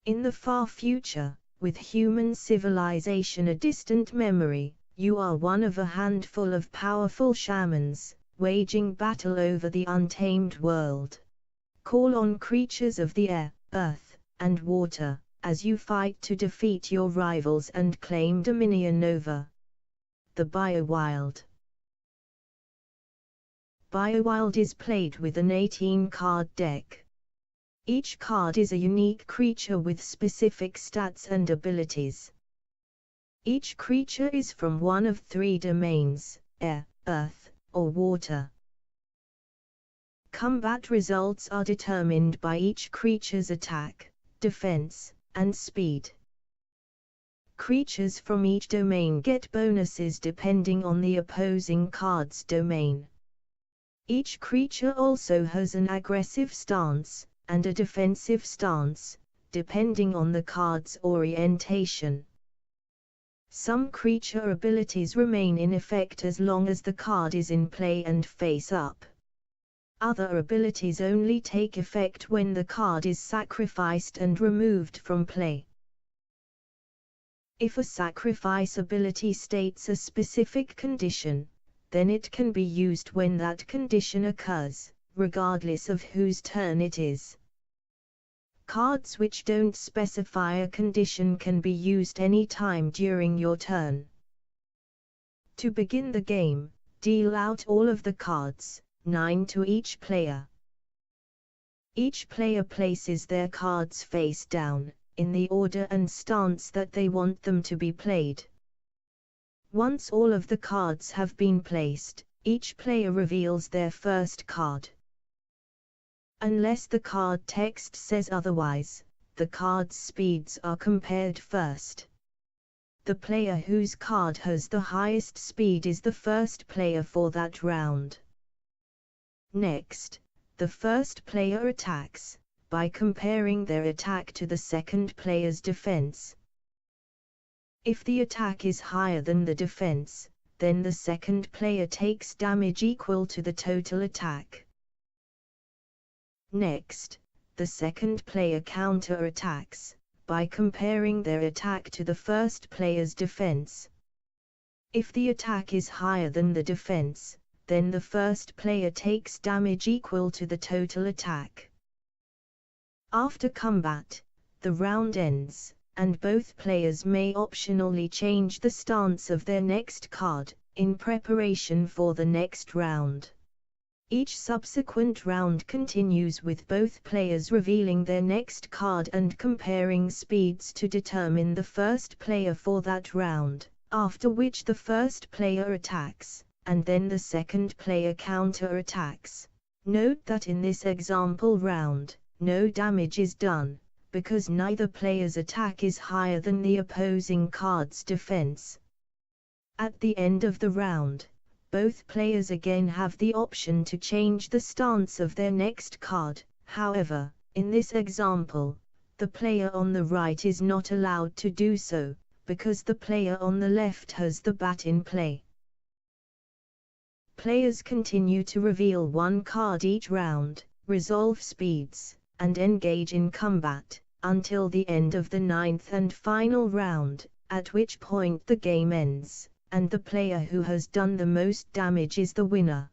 In the far future, with human civilization a distant memory, you are one of a handful of powerful shamans, waging battle over the untamed world. Call on creatures of the air, earth, and water, as you fight to defeat your rivals and claim dominion over the BioWild. BioWild is played with an 18-card deck. Each card is a unique creature with specific stats and abilities. Each creature is from one of 3 domains: air, earth, or water. Combat results are determined by each creature's attack, defense, and speed. Creatures from each domain get bonuses depending on the opposing card's domain. Each creature also has an aggressive stance and a defensive stance, depending on the card's orientation. Some creature abilities remain in effect as long as the card is in play and face up. Other abilities only take effect when the card is sacrificed and removed from play. If a sacrifice ability states a specific condition, then it can be used when that condition occurs, regardless of whose turn it is. Cards which don't specify a condition can be used any time during your turn. To begin the game, deal out all of the cards, 9 to each player. Each player places their cards face down, in the order and stance that they want them to be played. Once all of the cards have been placed, each player reveals their first card. Unless the card text says otherwise, the card's speeds are compared first. The player whose card has the highest speed is the first player for that round. Next, the first player attacks, by comparing their attack to the second player's defense. If the attack is higher than the defense, then the second player takes damage equal to the total attack. Next, the second player counter-attacks, by comparing their attack to the first player's defense. If the attack is higher than the defense, then the first player takes damage equal to the total attack. After combat, the round ends, and both players may optionally change the stance of their next card, in preparation for the next round. Each subsequent round continues with both players revealing their next card and comparing speeds to determine the first player for that round, after which the first player attacks, and then the second player counter-attacks. Note that in this example round, no damage is done, because neither player's attack is higher than the opposing card's defense. At the end of the round, both players again have the option to change the stance of their next card. However, in this example, the player on the right is not allowed to do so, because the player on the left has the bat in play. Players continue to reveal one card each round, resolve speeds, and engage in combat, until the end of the 9th and final round, at which point the game ends, and the player who has done the most damage is the winner.